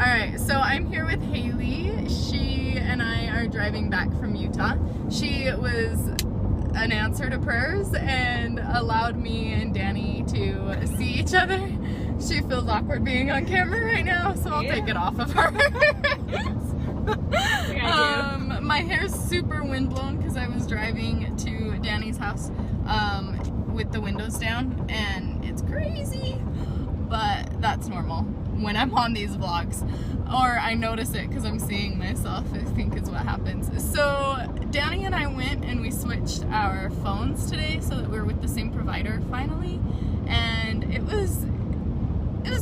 Alright, so I'm here with Haley. She and I are driving back from Utah. She was an answer to prayers and allowed me and Danny to see each other. She feels awkward being on camera right now, so I'll take it off of her. My hair's super windblown because I was driving to Danny's house with the windows down, and it's crazy, but that's normal when I'm on these vlogs, or I notice it because I'm seeing myself, I think is what happens. So Danny and I went and we switched our phones today so that we're with the same provider finally, and it was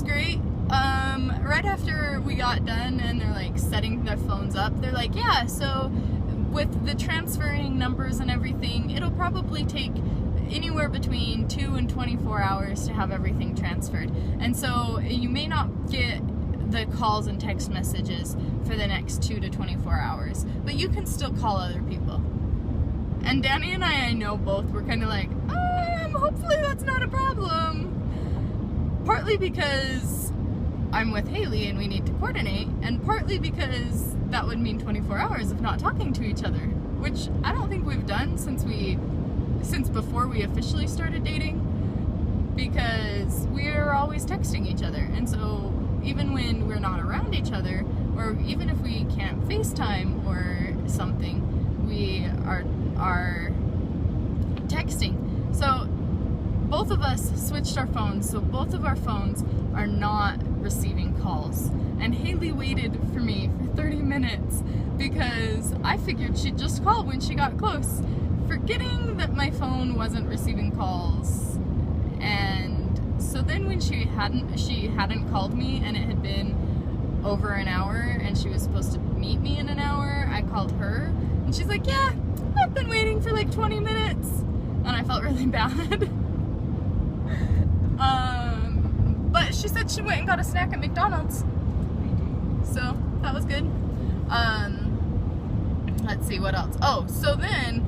great. Right after we got done and they're like setting their phones up, they're like, yeah, so with the transferring numbers and everything, it'll probably take anywhere between 2 and 24 hours to have everything transferred. And so you may not get the calls and text messages for the next 2 to 24 hours, but you can still call other people. And Danny and I know both, we're kind of like, hopefully that's not a problem. Partly because I'm with Haley and we need to coordinate, and partly because that would mean 24 hours of not talking to each other, which I don't think we've done since before we officially started dating, because we're always texting each other. And so even when we're not around each other, or even if we can't FaceTime or something, we are texting. So both of us switched our phones, so both of our phones are not receiving calls. And Haley waited for me for 30 minutes because I figured she'd just call when she got close, forgetting that my phone wasn't receiving calls. And so then when she hadn't called me and it had been over an hour and she was supposed to meet me in an hour, I called her and she's like, yeah, I've been waiting for like 20 minutes. And I felt really bad. But she said she went and got a snack at McDonald's. So that was good. Let's see what else. Oh, so then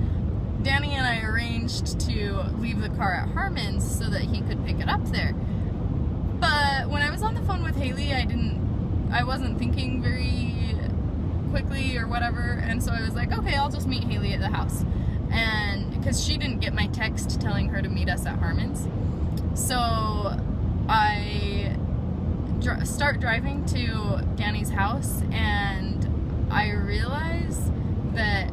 Danny and I arranged to leave the car at Harmon's so that he could pick it up there. But when I was on the phone with Haley, I wasn't thinking very quickly or whatever, and so I was like, okay, I'll just meet Haley at the house. And because she didn't get my text telling her to meet us at Harmon's. So I start driving to Danny's house, and I realize that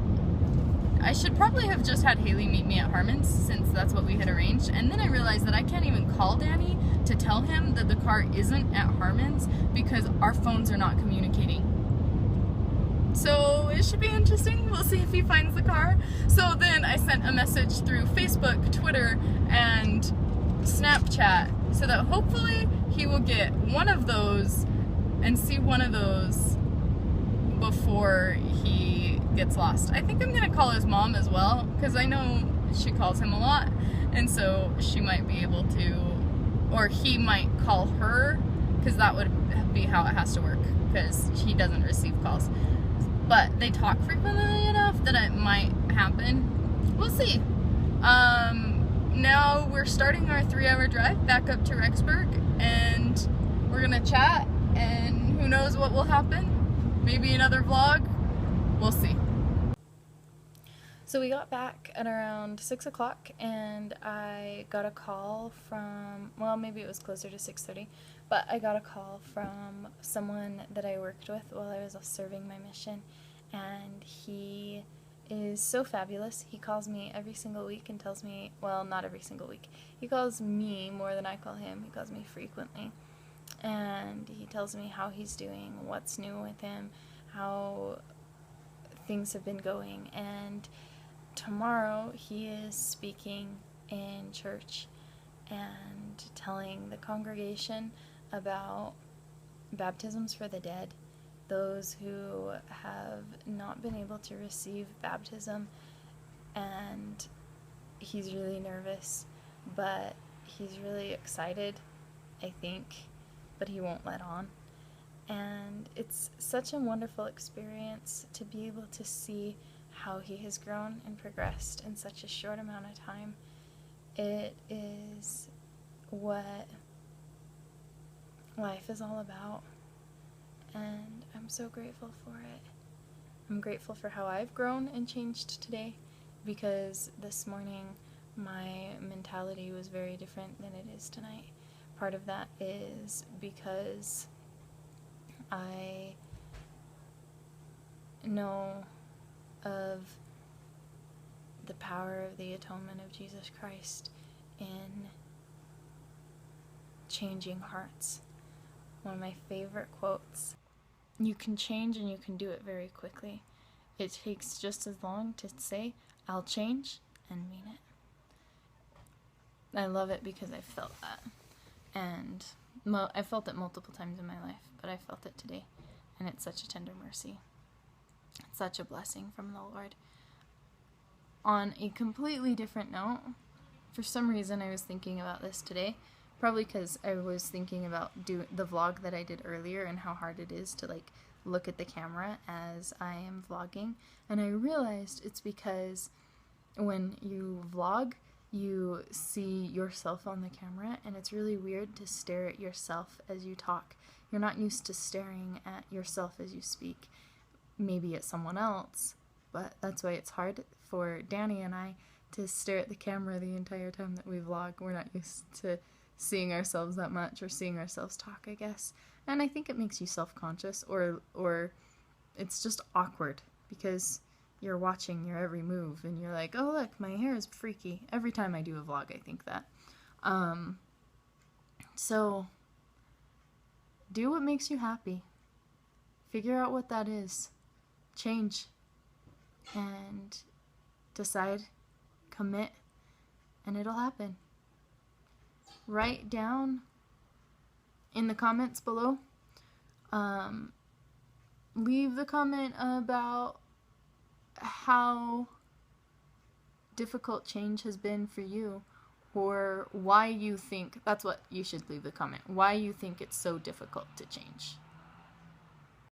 I should probably have just had Haley meet me at Harmon's, since that's what we had arranged. And then I realized that I can't even call Danny to tell him that the car isn't at Harmon's because our phones are not communicating. So it should be interesting. We'll see if he finds the car. So then I sent a message through Facebook, Twitter, and Snapchat so that hopefully he will get one of those and see one of those before he gets lost. I think I'm gonna call his mom as well, because I know she calls him a lot, and so she might be able to, or he might call her, because that would be how it has to work, because he doesn't receive calls. But they talk frequently enough that it might happen. We'll see. Now we're starting our 3-hour drive back up to Rexburg, and we're gonna chat, and who knows what will happen. Maybe another vlog. We'll see. So we got back at around 6 o'clock, and I got a call from, well, maybe it was closer to 6:30, but I got a call from someone that I worked with while I was serving my mission, and he is so fabulous. He calls me every single week and tells me, well, not every single week. He calls me more than I call him. He calls me frequently. And he tells me how he's doing, what's new with him, how things have been going. And tomorrow he is speaking in church and telling the congregation about baptisms for the dead, those who have not been able to receive baptism. And he's really nervous, but he's really excited, I think, but he won't let on. And it's such a wonderful experience to be able to see how he has grown and progressed in such a short amount of time. It is what life is all about, and I'm so grateful for it. I'm grateful for how I've grown and changed today, because this morning my mentality was very different than it is tonight. Part of that is because I know of the power of the atonement of Jesus Christ in changing hearts. One of my favorite quotes: you can change and you can do it very quickly. It takes just as long to say, I'll change, and mean it. I love it because I felt that. And I felt it multiple times in my life, but I felt it today. And it's such a tender mercy. It's such a blessing from the Lord. On a completely different note, for some reason I was thinking about this today. Probably because I was thinking about the vlog that I did earlier and how hard it is to look at the camera as I am vlogging. And I realized it's because when you vlog, you see yourself on the camera, and it's really weird to stare at yourself as you talk. You're not used to staring at yourself as you speak. Maybe at someone else, but that's why it's hard for Danny and I to stare at the camera the entire time that we vlog. We're not used to seeing ourselves that much, or seeing ourselves talk, I guess. And I think it makes you self-conscious, or it's just awkward, because you're watching your every move, and you're like, oh look, my hair is freaky. Every time I do a vlog, I think that. So, do what makes you happy. Figure out what that is. Change. And decide, commit, and it'll happen. Write down in the comments below. Leave the comment about how difficult change has been for you, or why you think, that's what you should leave the comment, why you think it's so difficult to change.